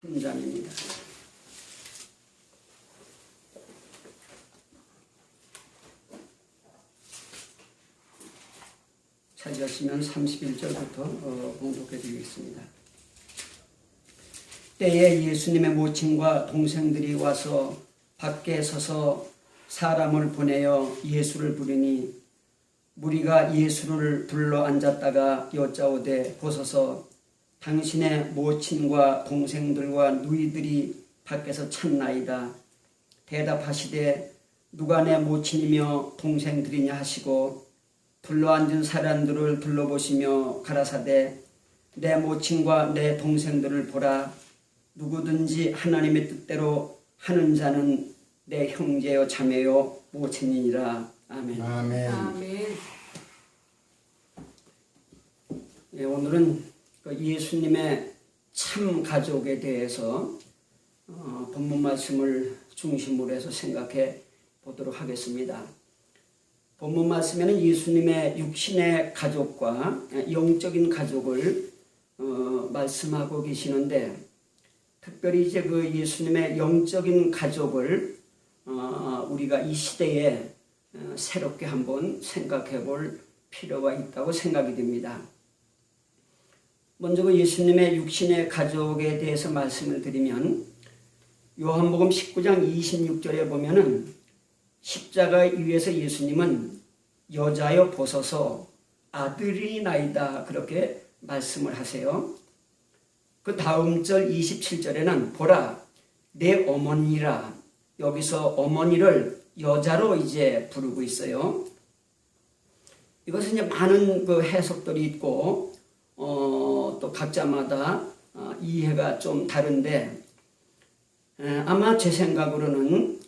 3장입니다. 찾으시면 31절부터 봉독해 드리겠습니다. 때에 예수님의 모친과 동생들이 와서 밖에 서서 사람을 보내어 예수를 부르니 무리가 예수를 불러 앉았다가 여짜오되 보소서 당신의 모친과 동생들과 누이들이 밖에서 찾나이다. 대답하시되 누가 내 모친이며 동생들이냐 하시고 둘러앉은 사람들을 둘러보시며 가라사대 내 모친과 내 동생들을 보라. 누구든지 하나님의 뜻대로 하는 자는 내 형제요 자매요 모친이니라. 아멘. 아멘. 아멘. 예, 오늘은 예수님의 참 가족에 대해서 본문 말씀을 중심으로 해서 생각해 보도록 하겠습니다. 본문 말씀에는 예수님의 육신의 가족과 영적인 가족을 말씀하고 계시는데, 특별히 이제 그 예수님의 영적인 가족을 우리가 이 시대에 새롭게 한번 생각해 볼 필요가 있다고 생각이 됩니다. 먼저 그 예수님의 육신의 가족에 대해서 말씀을 드리면, 요한복음 19장 26절에 보면은 십자가 위에서 예수님은 여자여 보소서 아들이나이다 그렇게 말씀을 하세요. 그 다음 절 27절에는 보라 내 어머니라, 여기서 어머니를 여자로 이제 부르고 있어요. 이것은 이제 많은 그 해석들이 있고 또 각자마다 이해가 좀 다른데, 아마 제 생각으로는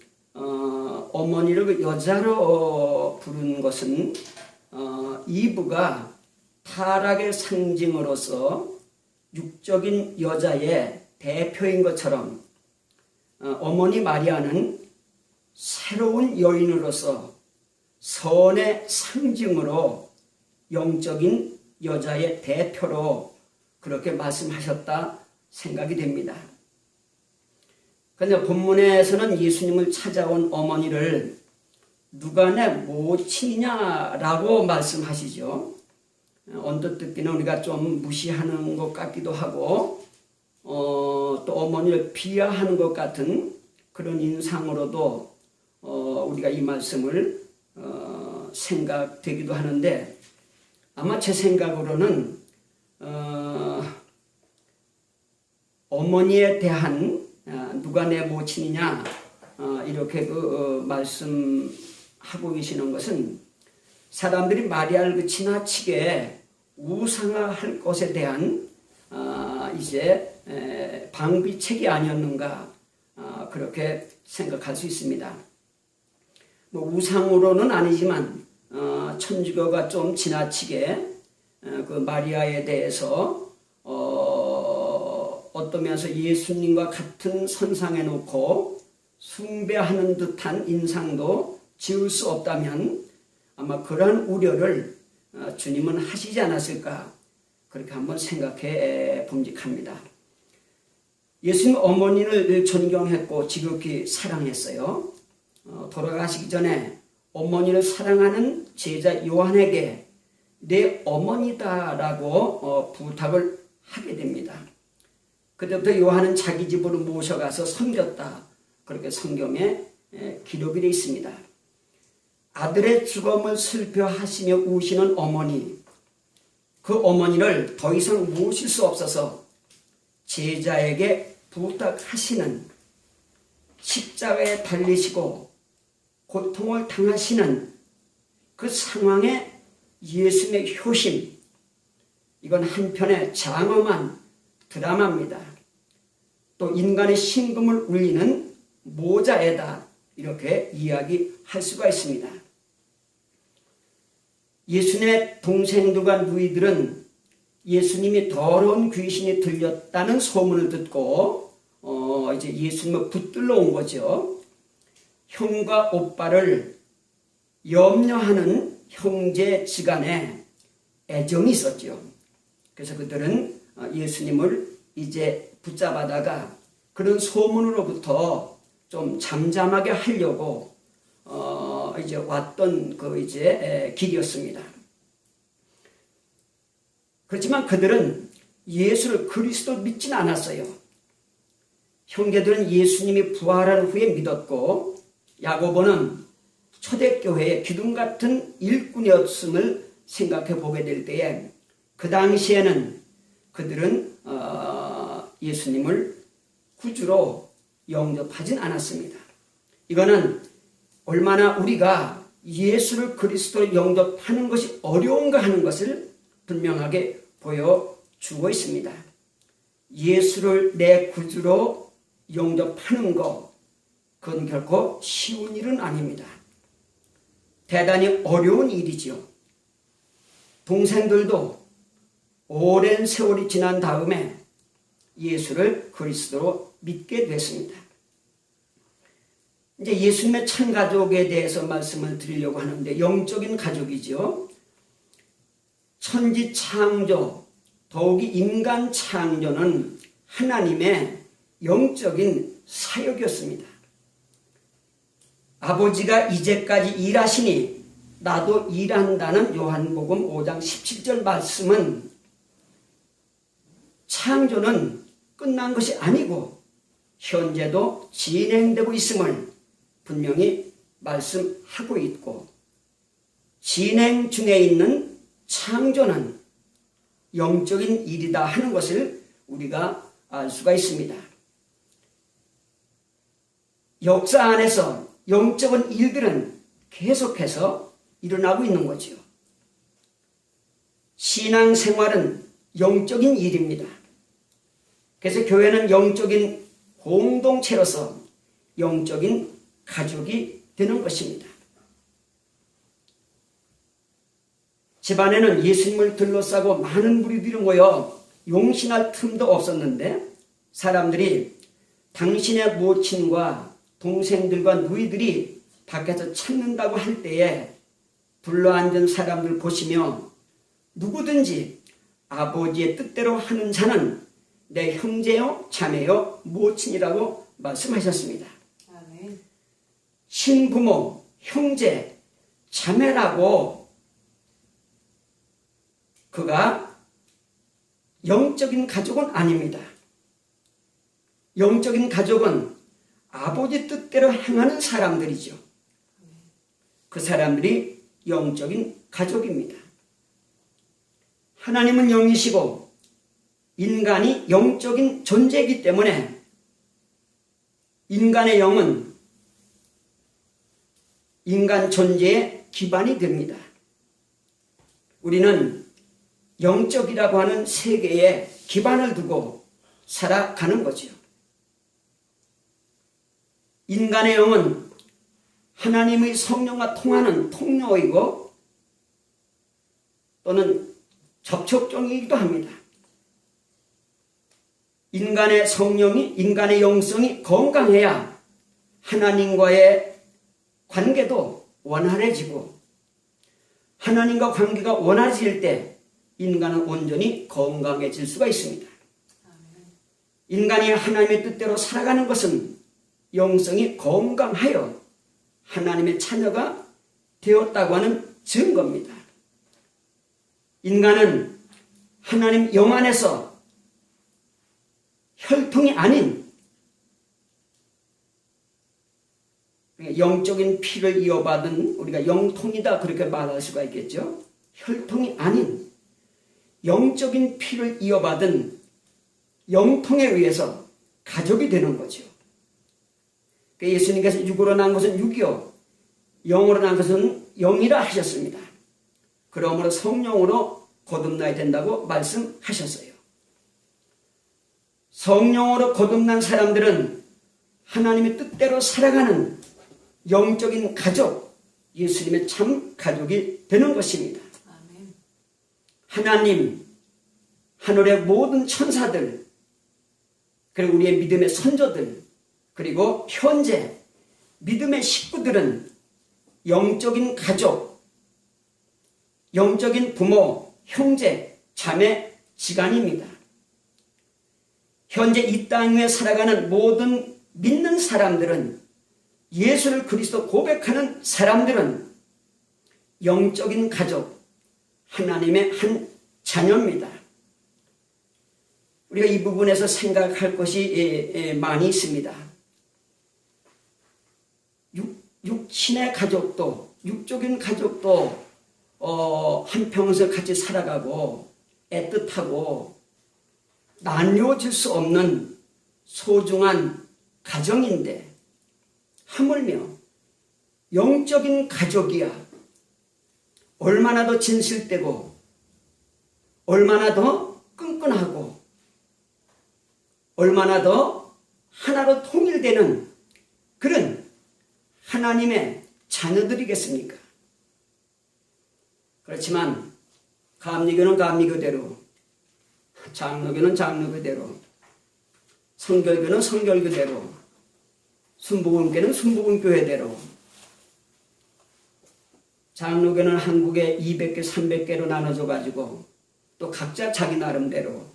어머니를 그 여자로 부른 것은 이브가 타락의 상징으로서 육적인 여자의 대표인 것처럼 어머니 마리아는 새로운 여인으로서 선의 상징으로 영적인 여자의 대표로 그렇게 말씀하셨다 생각이 됩니다. 그런데 본문에서는 예수님을 찾아온 어머니를 누가 내 모친이냐라고 말씀하시죠. 언뜻 듣기는 우리가 좀 무시하는 것 같기도 하고 또 어머니를 비하하는 것 같은 그런 인상으로도 우리가 이 말씀을 생각되기도 하는데, 아마 제 생각으로는 어머니에 대한 누가 내 모친이냐 이렇게 말씀하고 계시는 것은 사람들이 마리아를 그 지나치게 우상화할 것에 대한 이제 방비책이 아니었는가 그렇게 생각할 수 있습니다. 뭐 우상으로는 아니지만 천주교가 좀 지나치게 그 마리아에 대해서 어떤 면에서 예수님과 같은 선상에 놓고 숭배하는 듯한 인상도 지울 수 없다면 아마 그러한 우려를 주님은 하시지 않았을까 그렇게 한번 생각해 봄직합니다. 예수님 어머니를 존경했고 지극히 사랑했어요. 돌아가시기 전에 어머니를 사랑하는 제자 요한에게 내 어머니다라고 부탁을 하게 됩니다. 그때부터 요한은 자기 집으로 모셔가서 섬겼다 그렇게 성경에 기록이 되어 있습니다. 아들의 죽음을 슬퍼하시며 우시는 어머니, 그 어머니를 더 이상 모실 수 없어서 제자에게 부탁하시는, 십자가에 달리시고 고통을 당하시는 그 상황에 예수님의 효심, 이건 한편의 장엄한 드라마입니다. 또 인간의 심금을 울리는 모자에다 이렇게 이야기할 수가 있습니다. 예수님의 동생들과 누이들은 예수님이 더러운 귀신이 들렸다는 소문을 듣고 이제 예수님을 붙들러 온 거죠. 형과 오빠를 염려하는 형제지간에 애정이 있었죠. 그래서 그들은 예수님을 이제 붙잡아다가 그런 소문으로부터 좀 잠잠하게 하려고 이제 왔던 길이었습니다. 그렇지만 그들은 예수를 그리스도 믿지는 않았어요. 형제들은 예수님이 부활한 후에 믿었고, 야고보는 초대교회의 기둥 같은 일꾼이었음을 생각해 보게 될 때에, 그 당시에는 그들은 예수님을 구주로 영접하진 않았습니다. 이거는 얼마나 우리가 예수를 그리스도로 영접하는 것이 어려운가 하는 것을 분명하게 보여주고 있습니다. 예수를 내 구주로 영접하는 것, 그건 결코 쉬운 일은 아닙니다. 대단히 어려운 일이지요. 동생들도 오랜 세월이 지난 다음에 예수를 그리스도로 믿게 됐습니다. 이제 예수님의 천가족에 대해서 말씀을 드리려고 하는데, 영적인 가족이죠. 천지 창조, 더욱이 인간 창조는 하나님의 영적인 사역이었습니다. 아버지가 이제까지 일하시니 나도 일한다는 요한복음 5장 17절 말씀은 창조는 끝난 것이 아니고 현재도 진행되고 있음을 분명히 말씀하고 있고, 진행 중에 있는 창조는 영적인 일이다 하는 것을 우리가 알 수가 있습니다. 역사 안에서 영적인 일들은 계속해서 일어나고 있는 거지요. 신앙생활은 영적인 일입니다. 그래서 교회는 영적인 공동체로서 영적인 가족이 되는 것입니다. 집안에는 예수님을 둘러싸고 많은 무리들이 모여 용신할 틈도 없었는데, 사람들이 당신의 모친과 동생들과 누이들이 밖에서 찾는다고 할 때에 둘러앉은 사람들 보시며 누구든지 아버지의 뜻대로 하는 자는 내 형제요 자매요 모친이라고 말씀하셨습니다. 아멘. 신부모, 형제, 자매라고 그가 영적인 가족은 아닙니다. 영적인 가족은 아버지 뜻대로 행하는 사람들이죠. 그 사람들이 영적인 가족입니다. 하나님은 영이시고 인간이 영적인 존재이기 때문에 인간의 영은 인간 존재의 기반이 됩니다. 우리는 영적이라고 하는 세계에 기반을 두고 살아가는 거죠. 인간의 영은 하나님의 성령과 통하는 통로이고 또는 접촉종이기도 합니다. 인간의 성령이, 인간의 영성이 건강해야 하나님과의 관계도 원활해지고, 하나님과 관계가 원활해질 때 인간은 온전히 건강해질 수가 있습니다. 인간이 하나님의 뜻대로 살아가는 것은 영성이 건강하여 하나님의 자녀가 되었다고 하는 증거입니다. 인간은 하나님 영 안에서 혈통이 아닌 영적인 피를 이어받은, 우리가 영통이다 그렇게 말할 수가 있겠죠. 혈통이 아닌 영적인 피를 이어받은 영통에 의해서 가족이 되는 거죠. 예수님께서 육으로 난 것은 육이요 영으로 난 것은 영이라 하셨습니다. 그러므로 성령으로 거듭나야 된다고 말씀하셨어요. 성령으로 거듭난 사람들은 하나님의 뜻대로 살아가는 영적인 가족, 예수님의 참 가족이 되는 것입니다. 아멘. 하나님, 하늘의 모든 천사들, 그리고 우리의 믿음의 선조들, 그리고 현재 믿음의 식구들은 영적인 가족, 영적인 부모, 형제, 자매, 지간입니다. 현재 이 땅 위에 살아가는 모든 믿는 사람들은, 예수를 그리스도 고백하는 사람들은 영적인 가족, 하나님의 한 자녀입니다. 우리가 이 부분에서 생각할 것이 많이 있습니다. 육신의 가족도, 육적인 가족도 한평생 같이 살아가고 애틋하고 나뉘어질 수 없는 소중한 가정인데, 하물며 영적인 가족이야 얼마나 더 진실되고 얼마나 더 끈끈하고 얼마나 더 하나로 통일되는 그런 하나님의 자녀들이겠습니까? 그렇지만 감리교는 감리교대로, 장로교는 장로교대로, 성결교는 성결교대로, 순복음교는 순복음교회대로, 장로교는 한국에 200개, 300개로 나눠져 가지고 또 각자 자기 나름대로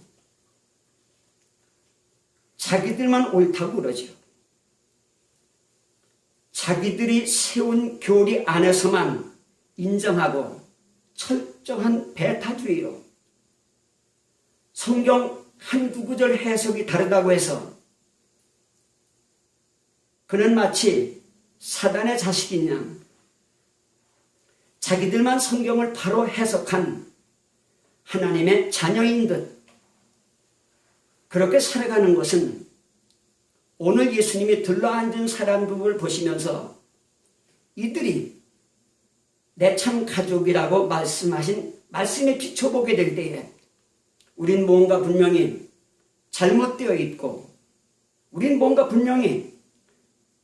자기들만 옳다고 그러죠. 자기들이 세운 교리 안에서만 인정하고 철저한 배타주의로 성경 한두 구절 해석이 다르다고 해서 그는 마치 사단의 자식인 양 자기들만 성경을 바로 해석한 하나님의 자녀인 듯 그렇게 살아가는 것은 오늘 예수님이 들러앉은 사람들을 보시면서 이들이 내 참 가족이라고 말씀하신 말씀에 비춰보게 될 때에 우린 뭔가 분명히 잘못되어 있고 우린 뭔가 분명히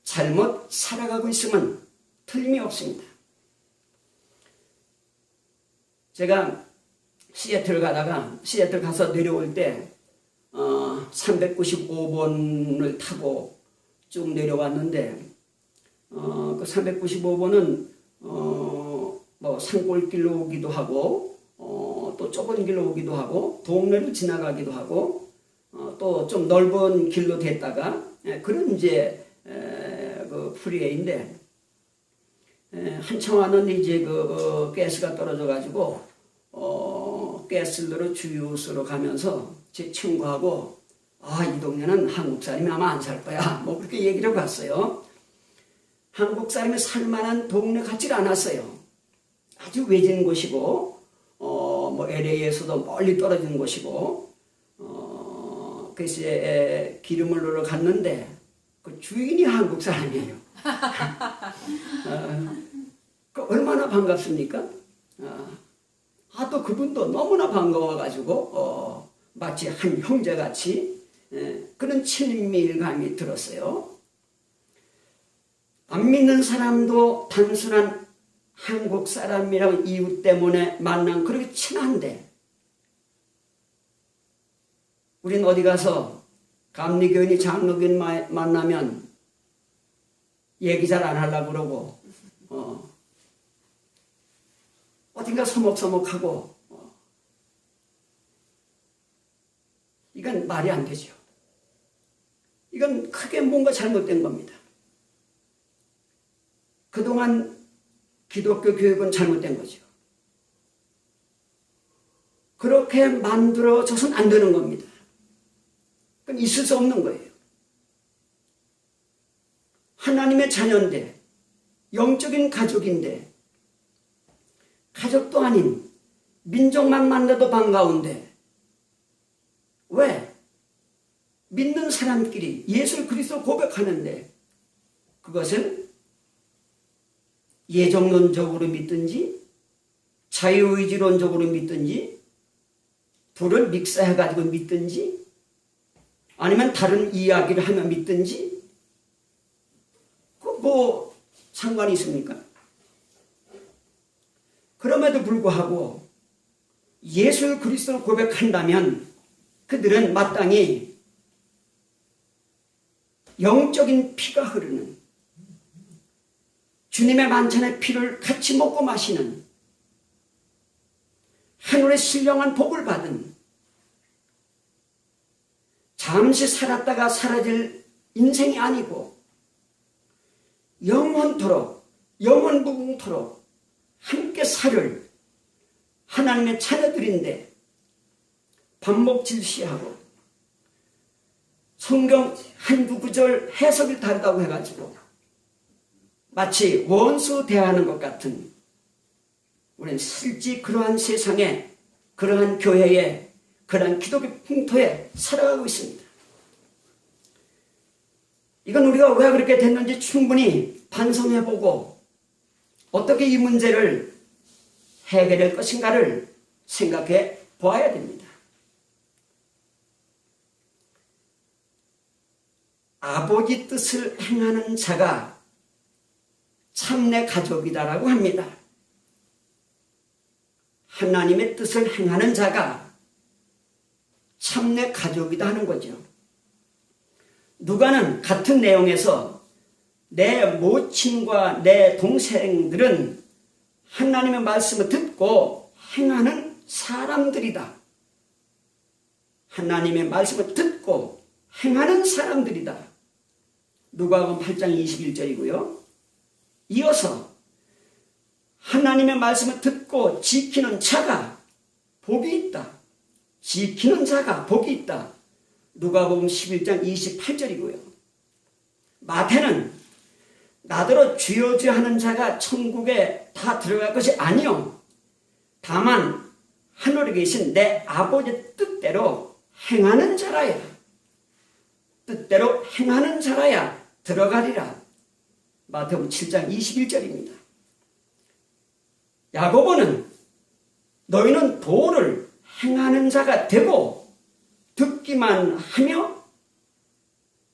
잘못 살아가고 있으면 틀림이 없습니다. 제가 시애틀 가서 내려올 때 395번을 타고 쭉 내려왔는데 그 395번은 뭐 산골길로 오기도 하고 또 좁은 길로 오기도 하고 동네를 지나가기도 하고 또 좀 넓은 길로 됐다가 그런 이제 그 프리웨이인데 한참 와는 이제 그 가스가 떨어져 가지고 가스로 주유소로 가면서 제 친구하고 이 동네는 한국 사람이 아마 안 살 거야 뭐 그렇게 얘기를 봤어요. 한국 사람이 살만한 동네 같지가 않았어요. 아주 외진 곳이고 뭐 LA에서도 멀리 떨어진 곳이고 그래서 기름을 넣으러 갔는데 그 주인이 한국 사람이에요. 그 얼마나 반갑습니까? 또 그분도 너무나 반가워가지고 마치 한 형제같이 그런 친밀감이 들었어요. 안 믿는 사람도 단순한 한국 사람이라고 이유 때문에 만나면 그렇게 친한데 우린 어디 가서 감리교인이 장로교인 만나면 얘기 잘 안 하려고 그러고 어딘가 서먹서먹하고 이건 말이 안 되죠. 이건 크게 뭔가 잘못된 겁니다. 그동안 기독교 교육은 잘못된 거죠. 그렇게 만들어져서는 안 되는 겁니다. 그건 있을 수 없는 거예요. 하나님의 자녀인데 영적인 가족인데 가족도 아닌 민족만 만나도 반가운데 왜 믿는 사람끼리 예수 그리스도 고백하는데 그것을 예정론적으로 믿든지 자유의지론적으로 믿든지 둘을 믹스해가지고 믿든지 아니면 다른 이야기를 하며 믿든지 그 뭐 상관이 있습니까? 그럼에도 불구하고 예수 그리스도를 고백한다면 그들은 마땅히 영적인 피가 흐르는 주님의 만찬의 피를 같이 먹고 마시는 하늘의 신령한 복을 받은 잠시 살았다가 사라질 인생이 아니고 영원토록 영원무궁토록 함께 살 하나님의 자녀들인데 반목질시하고 성경 한두 구절 해석이 다르다고 해가지고 마치 원수 대하는 것 같은, 우리는 실제 그러한 세상에, 그러한 교회에, 그러한 기독교 풍토에 살아가고 있습니다. 이건 우리가 왜 그렇게 됐는지 충분히 반성해보고 어떻게 이 문제를 해결할 것인가를 생각해 보아야 됩니다. 아버지 뜻을 행하는 자가 참내 가족이다라고 합니다. 하나님의 뜻을 행하는 자가 참내 가족이다 하는 거죠. 누가는 같은 내용에서 내 모친과 내 동생들은 하나님의 말씀을 듣고 행하는 사람들이다. 하나님의 말씀을 듣고 행하는 사람들이다. 누가복음 8장 21절이고요. 이어서 하나님의 말씀을 듣고 지키는 자가 복이 있다. 지키는 자가 복이 있다. 누가복음 11장 28절이고요. 마태는 나더러 주여 주여 하는 자가 천국에 다 들어갈 것이 아니요 다만 하늘에 계신 내 아버지의 뜻대로 행하는 자라야, 뜻대로 행하는 자라야 들어가리라. 마태복음 7장 21절입니다. 야고보는 너희는 도를 행하는 자가 되고 듣기만 하며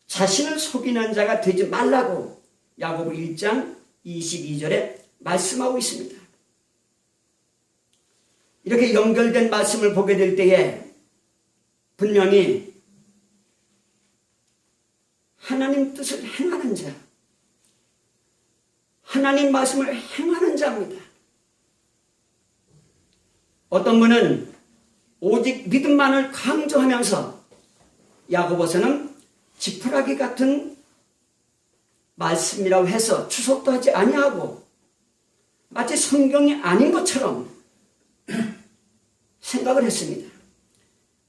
자신을 속이는 자가 되지 말라고 야고보 1장 22절에 말씀하고 있습니다. 이렇게 연결된 말씀을 보게 될 때에 분명히 하나님 뜻을 행하는 자, 하나님 말씀을 행하는 자입니다. 어떤 분은 오직 믿음만을 강조하면서 야고보서는 지푸라기 같은 말씀이라고 해서 추석도 하지 아니하고 마치 성경이 아닌 것처럼 생각을 했습니다.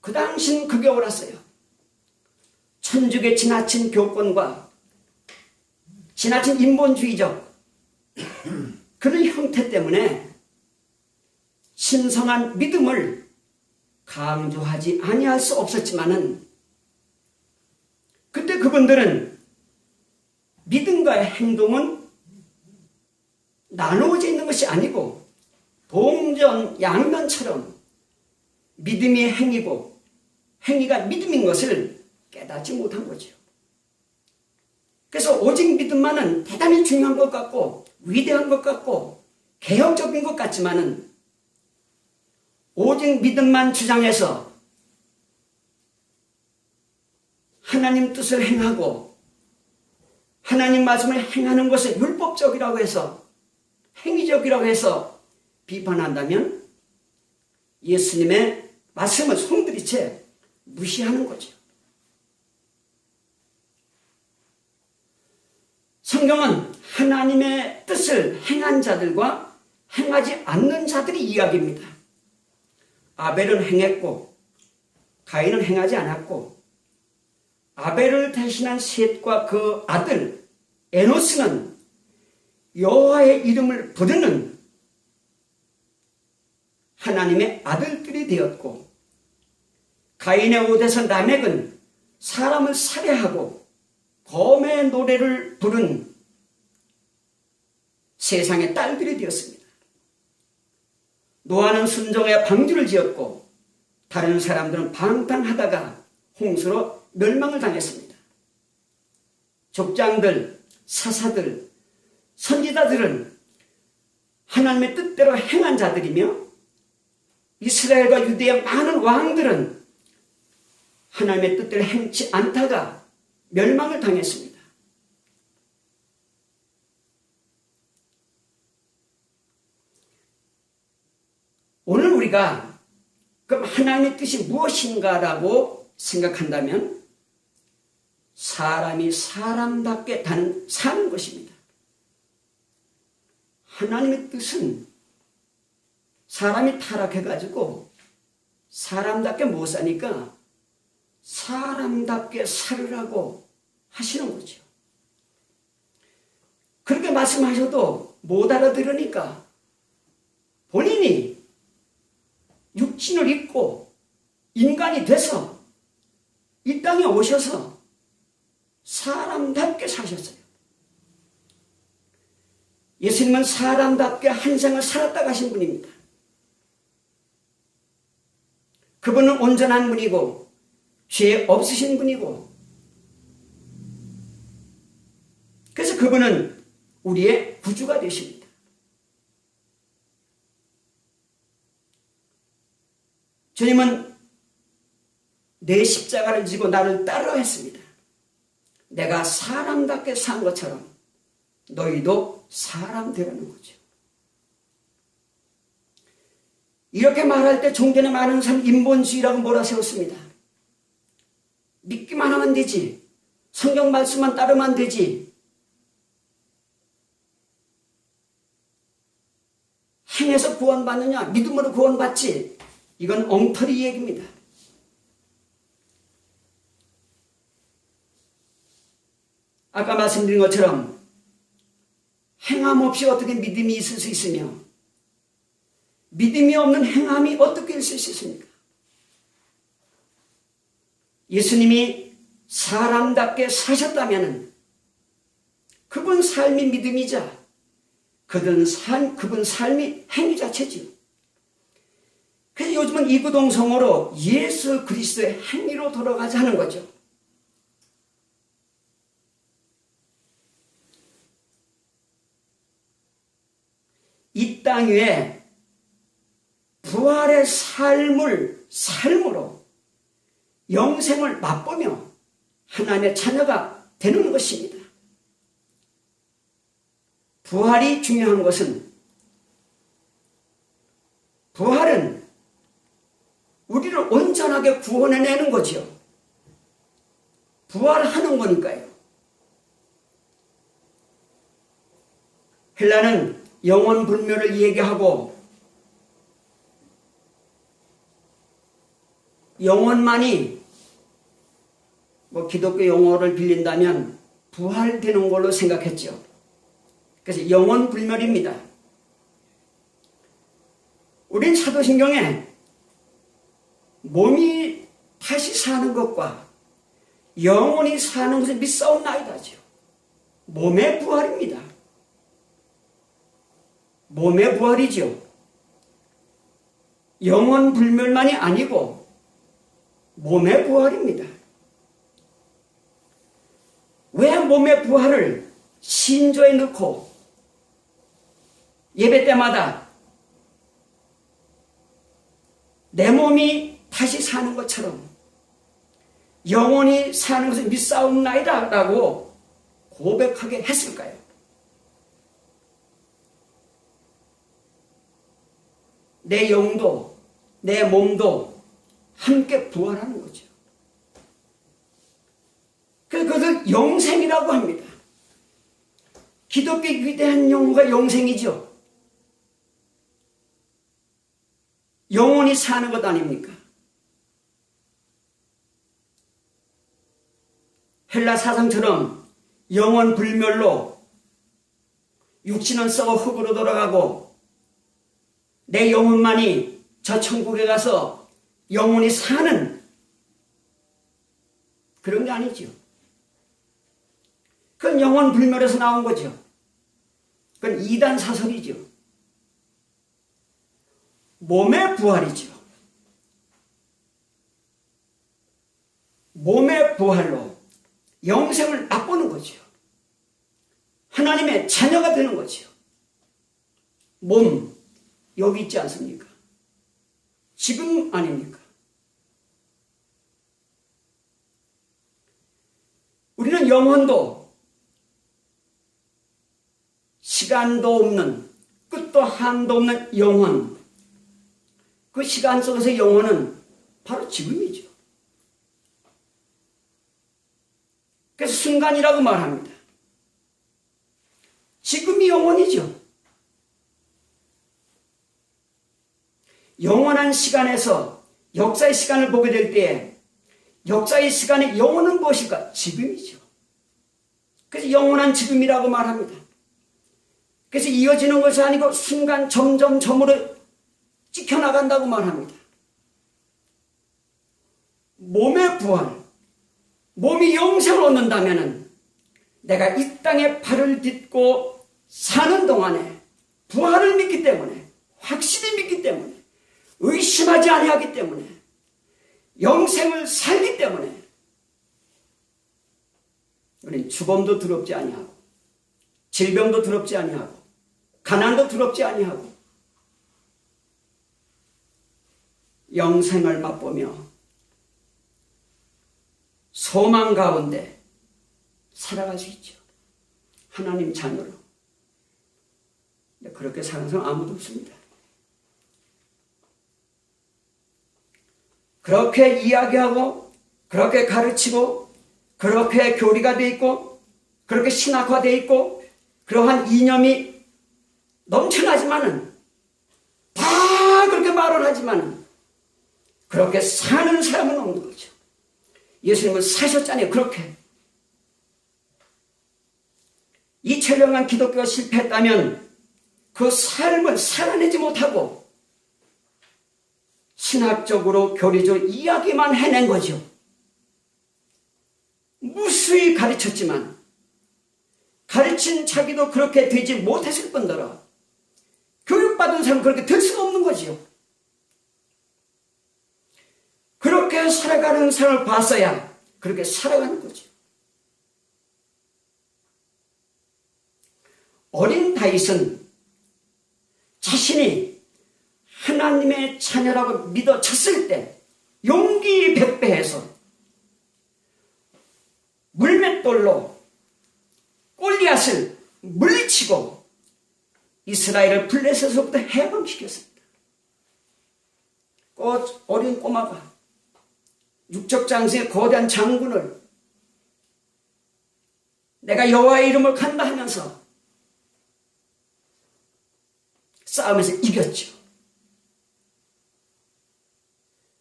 그 당시는 그게 옳았어요. 천주교 지나친 교권과 지나친 인본주의적 그런 형태 때문에 신성한 믿음을 강조하지 아니할 수 없었지만은 그때 그분들은 믿음과의 행동은 나누어져 있는 것이 아니고 동전 양면처럼 믿음이 행위고 행위가 믿음인 것을 깨닫지 못한 거죠. 그래서 오직 믿음만은 대단히 중요한 것 같고 위대한 것 같고 개혁적인 것 같지만은 오직 믿음만 주장해서 하나님 뜻을 행하고 하나님 말씀을 행하는 것을 율법적이라고 해서 행위적이라고 해서 비판한다면 예수님의 말씀을 송두리째 무시하는 거죠. 성경은 하나님의 뜻을 행한 자들과 행하지 않는 자들이 이야기입니다. 아벨은 행했고 가인은 행하지 않았고 아벨을 대신한 셋과 그 아들 에노스는 여호와의 이름을 부르는 하나님의 아들들이 되었고 가인의 오대선 라멕은 사람을 살해하고 검의 노래를 부른 세상의 딸들이 되었습니다. 노아는 순종의 방주를 지었고 다른 사람들은 방탕하다가 홍수로 멸망을 당했습니다. 족장들, 사사들, 선지자들은 하나님의 뜻대로 행한 자들이며 이스라엘과 유대의 많은 왕들은 하나님의 뜻대로 행치 않다가 멸망을 당했습니다. 오늘 우리가 그럼 하나님의 뜻이 무엇인가라고 생각한다면 사람이 사람답게 사는 것입니다. 하나님의 뜻은 사람이 타락해가지고 사람답게 못 사니까 사람답게 살으라고 하시는 거죠. 그렇게 말씀하셔도 못 알아들으니까 본인이 육신을 입고 인간이 돼서 이 땅에 오셔서 사람답게 사셨어요. 예수님은 사람답게 한 생을 살았다 가신 분입니다. 그분은 온전한 분이고 죄 없으신 분이고, 그래서 그분은 우리의 구주가 되십니다. 주님은 내 십자가를 지고 나를 따르라 했습니다. 내가 사람답게 산 것처럼 너희도 사람 되라는 거죠. 이렇게 말할 때 종교에 많은 사람 인본주의라고 몰아세웠습니다. 믿기만 하면 되지, 성경 말씀만 따르면 되지, 행해서 구원받느냐, 믿음으로 구원받지, 이건 엉터리 얘기입니다. 아까 말씀드린 것처럼 행함 없이 어떻게 믿음이 있을 수 있으며 믿음이 없는 행함이 어떻게 있을 수 있습니까? 예수님이 사람답게 사셨다면 그분 삶이 믿음이자 그분 삶이 행위 자체지요. 그래서 요즘은 이구동성으로 예수 그리스도의 행위로 돌아가자 하는 거죠. 이 땅 위에 부활의 삶으로 영생을 맛보며 하나님의 자녀가 되는 것입니다. 부활이 중요한 것은, 부활은 우리를 온전하게 구원해내는 거죠. 부활하는 거니까요. 헬라는 영원 불멸을 얘기하고 영원만이 기독교 용어를 빌린다면 부활되는 걸로 생각했죠. 그래서 영원 불멸입니다. 우린 사도신경에 몸이 다시 사는 것과 영원히 사는 것을 믿사옵나이다죠. 몸의 부활입니다. 몸의 부활이죠. 영원 불멸만이 아니고 몸의 부활입니다. 왜 몸의 부활을 신조에 넣고 예배 때마다 내 몸이 다시 사는 것처럼 영원히 사는 것을 믿사옵나이다 라고 고백하게 했을까요? 내 영도 내 몸도 함께 부활하는 거죠. 그것을 영생이라고 합니다. 기독교의 위대한 용어가 영생이죠. 영원히 사는 것 아닙니까? 헬라 사상처럼 영원 불멸로 육신은 썩어 흙으로 돌아가고 내 영혼만이 저 천국에 가서 영원히 사는 그런 게 아니죠. 그건 영원 불멸에서 나온 거죠. 그건 이단 사설이죠. 몸의 부활이죠. 몸의 부활로 영생을 맛보는 거죠. 하나님의 자녀가 되는 거죠. 몸 여기 있지 않습니까? 지금 아닙니까? 우리는 영혼도 시간도 없는, 끝도 한도 없는 영혼, 그 시간 속에서 영혼은 바로 지금이죠. 그래서 순간이라고 말합니다. 지금이 영원이죠. 영원한 시간에서 역사의 시간을 보게 될 때에 역사의 시간의 영혼은 무엇일까? 지금이죠. 그래서 영원한 지금이라고 말합니다. 그래서 이어지는 것이 아니고 순간 점점 점으로 찍혀나간다고 말합니다. 몸의 부활, 몸이 영생을 얻는다면 내가 이 땅에 발을 딛고 사는 동안에 부활을 믿기 때문에, 확실히 믿기 때문에, 의심하지 아니하기 때문에, 영생을 살기 때문에 우리는 죽음도 두렵지 아니하고 질병도 두렵지 아니하고 가난도 두렵지 아니하고 영생을 맛보며 소망 가운데 살아갈 수 있죠. 하나님 자녀로. 그렇게 사는 사람 아무도 없습니다. 그렇게 이야기하고 그렇게 가르치고 그렇게 교리가 돼 있고 그렇게 신학화되어 있고 그러한 이념이 넘쳐나지만은 다 그렇게 말을 하지만은 그렇게 사는 사람은 없는 거죠. 예수님은 사셨잖아요. 그렇게. 2000년간 기독교가 실패했다면 그 삶을 살아내지 못하고 신학적으로 교리적으로 이야기만 해낸 거죠. 무수히 가르쳤지만 가르친 자기도 그렇게 되지 못했을 뿐더러 교육받은 사람은 그렇게 될 수가 없는 거지요. 그렇게 살아가는 사람을 봤어야 그렇게 살아가는 거죠. 어린 다윗은 자신이 하나님의 자녀라고 믿어졌을 때 용기 백배해서 물맷돌로 골리앗을 물리치고 이스라엘을 블레셋으로부터 해방시켰습니다. 어린 꼬마가 육적 장수의 거대한 장군을 내가 여호와의 이름을 간다 하면서 싸움에서 이겼죠.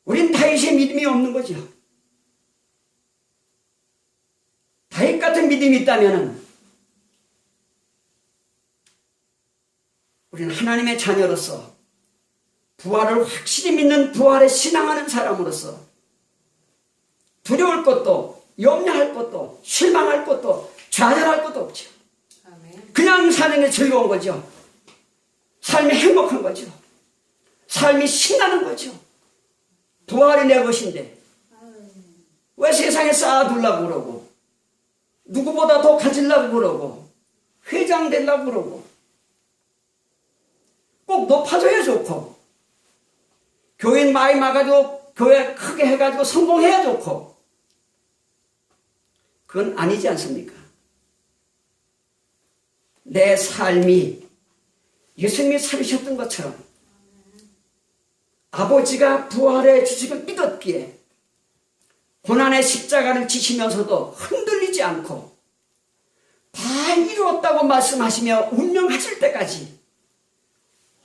우린 다윗의 믿음이 없는 거죠. 다윗 같은 믿음이 있다면 우리는 하나님의 자녀로서 부활을 확실히 믿는 부활에 신앙하는 사람으로서 두려울 것도 염려할 것도 실망할 것도 좌절할 것도 없죠. 그냥 사는 게 즐거운 거죠. 삶이 행복한 거죠. 삶이 신나는 거죠. 부활이 내 것인데 왜 세상에 쌓아두려고 그러고 누구보다 더 가지려고 그러고 회장 되려고 그러고 꼭 높아져야 좋고 교인 많이 막아도 교회 크게 해가지고 성공해야 좋고 그건 아니지 않습니까? 내 삶이 예수님이 살으셨던 것처럼 아버지가 부활의 주직을 믿었기에 고난의 십자가를 지시면서도 흔들리지 않고 다 이루었다고 말씀하시며 운명하실 때까지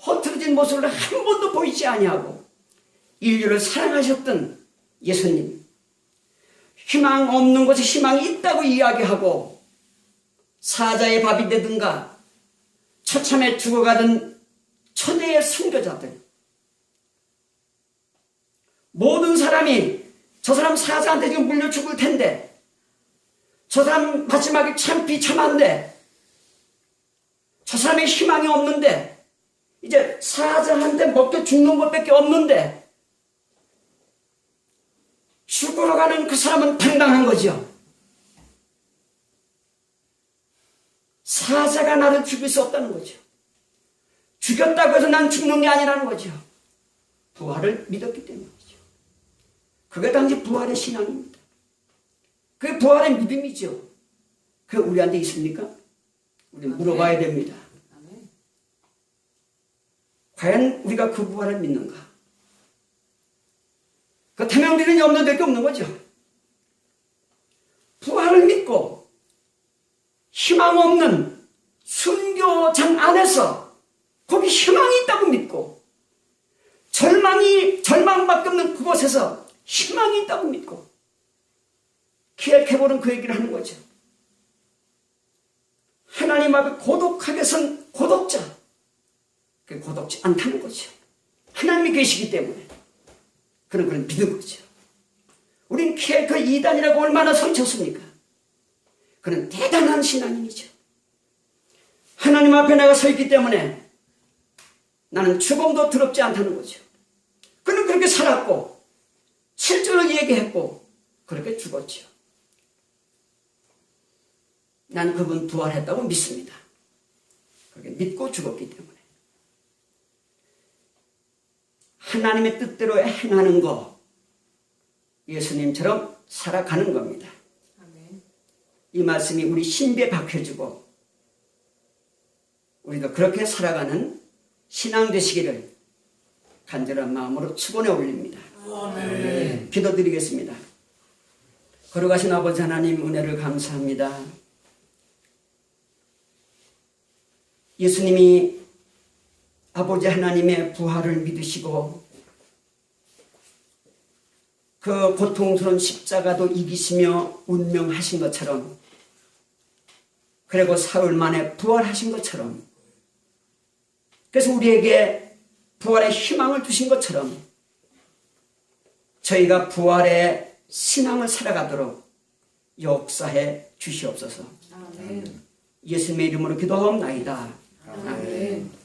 허틀어진 모습을 한 번도 보이지 아니하고 인류를 사랑하셨던 예수님, 희망 없는 곳에 희망이 있다고 이야기하고 사자의 밥이 되든가 처참해 죽어가던 초대의 순교자들, 모든 사람이 저 사람 사자한테 지금 물려 죽을 텐데 저 사람 마지막에 참 비참한데 저 사람의 희망이 없는데 이제 사자한테 먹혀 죽는 것밖에 없는데 죽으러 가는 그 사람은 당당한 거죠. 사자가 나를 죽일 수 없다는 거죠. 죽였다고 해서 난 죽는 게 아니라는 거죠. 부활을 믿었기 때문이죠. 그게 당시 부활의 신앙입니다. 그게 부활의 믿음이죠. 그게 우리한테 있습니까? 우리는 물어봐야 됩니다. 과연 우리가 그 부활을 믿는가? 그렇다면 우리는 염려될 게 없는 거죠. 부활을 믿고 절망 없는 순교장 안에서 거기 희망이 있다고 믿고, 절망밖에 없는 그곳에서 희망이 있다고 믿고, 기획해보는 그 얘기를 하는 거죠. 하나님 앞에 고독하게 선 고독자, 그 고독지 않다는 거죠. 하나님이 계시기 때문에 그런 걸 믿는 거죠. 우린 그 이단이라고 얼마나 상처습니까? 그는 대단한 신앙인이죠. 하나님 앞에 내가 서 있기 때문에 나는 죽음도 두렵지 않다는 거죠. 그는 그렇게 살았고 실제로 얘기했고 그렇게 죽었죠. 나는 그분 부활했다고 믿습니다. 그렇게 믿고 죽었기 때문에. 하나님의 뜻대로 행하는 거, 예수님처럼 살아가는 겁니다. 아멘. 이 말씀이 우리 신비에 박혀주고 우리도 그렇게 살아가는 신앙 되시기를 간절한 마음으로 축원해 올립니다. 아멘. 기도드리겠습니다. 걸어가신 아버지 하나님 은혜를 감사합니다. 예수님이 아버지 하나님의 부활을 믿으시고 그 고통스러운 십자가도 이기시며 운명하신 것처럼, 그리고 사흘 만에 부활하신 것처럼, 그래서 우리에게 부활의 희망을 주신 것처럼 저희가 부활의 신앙을 살아가도록 역사해 주시옵소서. 아멘. 예수님의 이름으로 기도하옵나이다. 아멘.